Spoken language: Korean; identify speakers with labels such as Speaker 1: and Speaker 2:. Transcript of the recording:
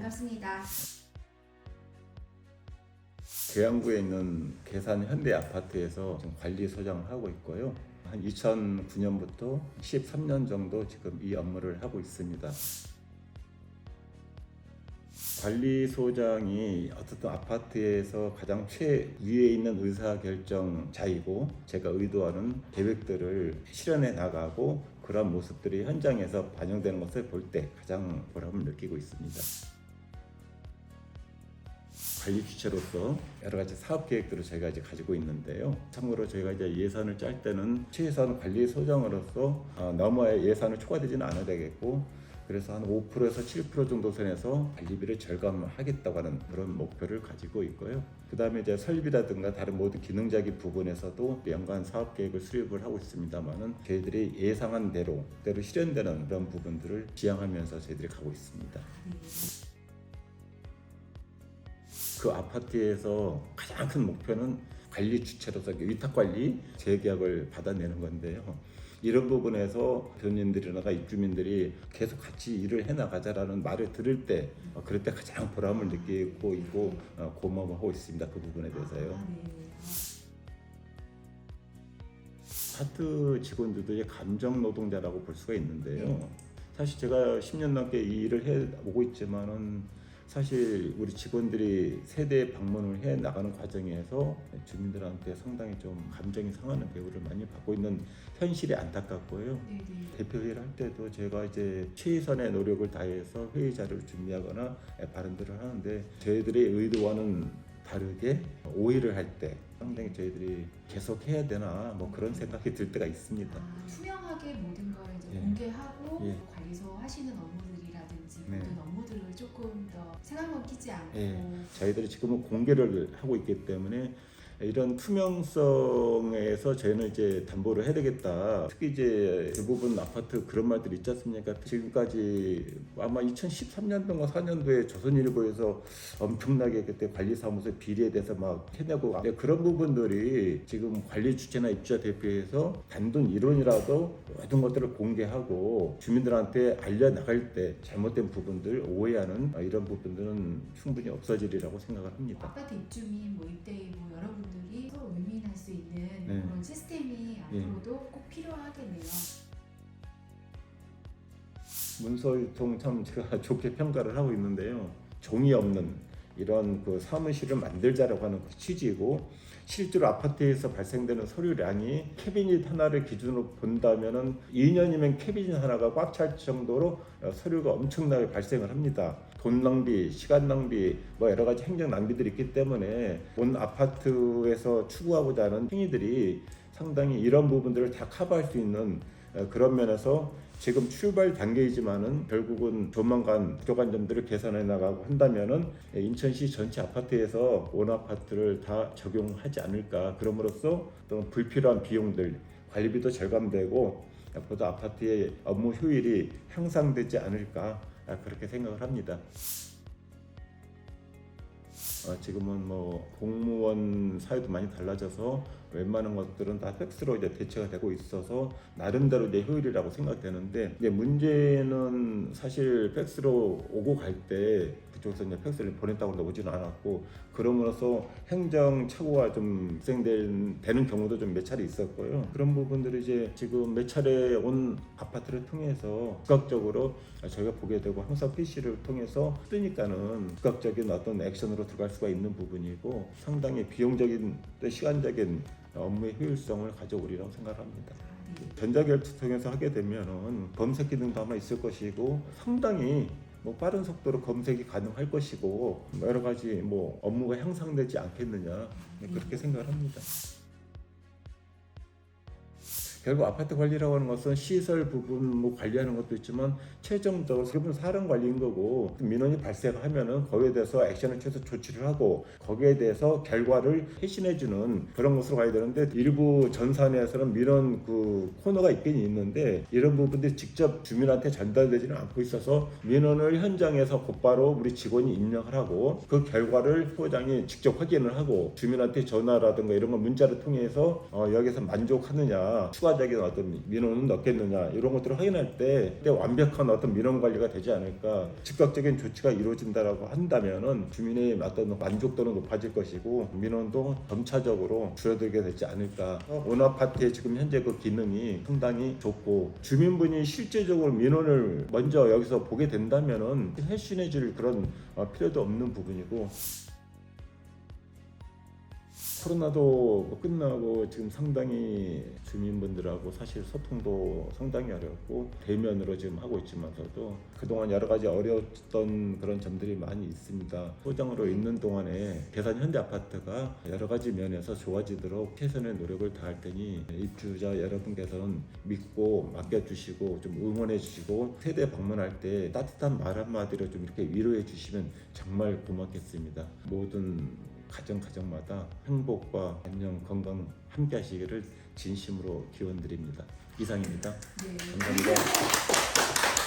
Speaker 1: 반갑습니다.
Speaker 2: 계양구에 있는 계산 현대 아파트에서 지금 관리소장을 하고 있고요. 한 2009년부터 13년 정도 지금 이 업무를 하고 있습니다. 관리소장이 어쨌든 아파트에서 가장 최위에 있는 의사결정자이고, 제가 의도하는 계획들을 실현해 나가고 그런 모습들이 현장에서 반영되는 것을 볼 때 가장 보람을 느끼고 있습니다. 관리 주체로서 여러 가지 사업 계획들을 저희가 이제 가지고 있는데요. 참고로 저희가 이제 예산을 짤 때는 최소한 관리소장으로서 너무 예산을 초과되지는 않아야 되겠고, 그래서 한 5%에서 7% 정도 선에서 관리비를 절감하겠다고 하는 그런 목표를 가지고 있고요. 그 다음에 이제 설비라든가 다른 모든 기능적인 부분에서도 연간 사업 계획을 수립을 하고 있습니다만은 저희들이 예상한 대로 그대로 실현되는 그런 부분들을 지향하면서 저희들이 가고 있습니다. 그 아파트에서 가장 큰 목표는 관리 주체로서 위탁 관리 재계약을 받아내는 건데요. 이런 부분에서 교민들이나 입주민들이 계속 같이 일을 해나가자라는 말을 들을 때 그럴 때 가장 보람을 느끼고 있고 고마워하고 있습니다. 그 부분에 대해서요. 아파트 직원들도 이제 감정 노동자라고 볼 수가 있는데요. 사실 제가 10년 넘게 이 일을 해오고 있지만은 사실 우리 직원들이 세대 방문을 해 나가는 과정에서 주민들한테 상당히 좀 감정이 상하는 대우를 많이 받고 있는 현실이 안타깝고요. 대표회의를 할 때도 제가 이제 최선의 노력을 다해서 회의 자료를 준비하거나 발언들을 하는데 저희들의 의도와는 다르게 오해를 할 때 상당히 저희들이 계속 해야 되나 뭐 그런 생각이 들 때가 있습니다.
Speaker 1: 투명하게 모든 걸 이제 공개하고 관리소 하시는 업무들이라든지 모든 업무들을 조금 더 생각만 끼지 않고
Speaker 2: 저희들이 지금은 공개를 하고 있기 때문에 이런 투명성에서 저희는 이제 담보를 해야 되겠다. 특히 이제 대부분 아파트 그런 말들이 있지 않습니까? 지금까지 아마 2013년도인가 4년도에 조선일보에서 엄청나게 그때 관리사무소 비리에 대해서 막 해내고 그런 부분들이 지금 관리 주체나 입주자 대표에서 단돈 1원이라도 모든 것들을 공개하고 주민들한테 알려나갈 때 잘못된 부분들 오해하는 이런 부분들은 충분히 없어지리라고 생각을 합니다.
Speaker 1: 아파트 입주민, 입대인 여러분들이 서로 윈윈할 수 있는 그런 시스템이 앞으로도 꼭 필요하겠네요.
Speaker 2: 문서 유통 참 제가 좋게 평가를 하고 있는데요. 종이 없는 이런 그 사무실을 만들자라고 하는 그 취지이고, 실제로 아파트에서 발생되는 서류량이 캐비닛 하나를 기준으로 본다면은 2년이면 캐비닛 하나가 꽉 찰 정도로 서류가 엄청나게 발생을 합니다. 돈 낭비, 시간 낭비, 뭐 여러 가지 행정 낭비들이 있기 때문에 온 아파트에서 추구하고자 하는 행위들이 상당히 이런 부분들을 다 커버할 수 있는 그런 면에서 지금 출발 단계이지만은 결국은 조만간 부족한 점들을 개선해 나가고 한다면은 인천시 전체 아파트에서 원 아파트를 다 적용하지 않을까. 그럼으로써 또 불필요한 비용들, 관리비도 절감되고 앞으로도 아파트의 업무 효율이 향상되지 않을까, 그렇게 생각을 합니다. 지금은 뭐 공무원 사회도 많이 달라져서 웬만한 것들은 다 팩스로 이제 대체가 되고 있어서 나름대로 이제 효율이라고 생각되는데, 이제 문제는 사실 팩스로 오고 갈 때 그쪽에서 이제 팩스를 보냈다고 해도 오지는 않았고, 그러면서 행정 착오가 좀 발생되는 경우도 좀 몇 차례 있었고요. 그런 부분들이 이제 지금 몇 차례 온 아파트를 통해서 즉각적으로 저희가 보게 되고, 항상 PC를 통해서 쓰니까는 즉각적인 어떤 액션으로 들어갈 수가 있는 부분이고, 상당히 비용적인 또 시간적인 업무의 효율성을 가져오리라고 생각합니다. 전자결투 통해서 하게 되면은 검색 기능도 아마 있을 것이고, 상당히 빠른 속도로 검색이 가능할 것이고, 여러 가지 업무가 향상되지 않겠느냐, 그렇게 생각을 합니다. 결국 아파트 관리라고 하는 것은 시설 부분 관리하는 것도 있지만 최종적으로 대부분 사람 관리인 거고, 민원이 발생하면은 거기에 대해서 액션을 취해서 조치를 하고 거기에 대해서 결과를 회신해주는 그런 것으로 가야 되는데, 일부 전산에서는 민원 그 코너가 있긴 있는데 이런 부분들이 직접 주민한테 전달되지는 않고 있어서 민원을 현장에서 곧바로 우리 직원이 입력을 하고 그 결과를 소장이 직접 확인을 하고 주민한테 전화라든가 이런 거 문자를 통해서 여기서 만족하느냐, 추가적인 추가적인 어떤 민원은 넣겠느냐 이런 것들을 확인할 때 그때 완벽한 어떤 민원 관리가 되지 않을까. 즉각적인 조치가 이루어진다라고 한다면은 주민의 어떤 만족도는 높아질 것이고 민원도 점차적으로 줄어들게 되지 않을까. 온아파트의 지금 현재 그 기능이 상당히 좋고 주민분이 실제적으로 민원을 먼저 여기서 보게 된다면은 회신해질 그런 필요도 없는 부분이고. 코로나도 끝나고 지금 상당히 주민분들하고 사실 소통도 상당히 어렵고 대면으로 지금 하고 있지만서도 그동안 여러 가지 어려웠던 그런 점들이 많이 있습니다. 소장으로 있는 동안에 계산 현대아파트가 여러 가지 면에서 좋아지도록 최선의 노력을 다할 테니 입주자 여러분께서는 믿고 맡겨주시고 좀 응원해 주시고 세대 방문할 때 따뜻한 말 한마디로 좀 이렇게 위로해 주시면 정말 고맙겠습니다. 모든 가정마다 행복과 안녕 건강 함께 하시기를 진심으로 기원드립니다. 이상입니다.
Speaker 1: 네.
Speaker 2: 감사합니다.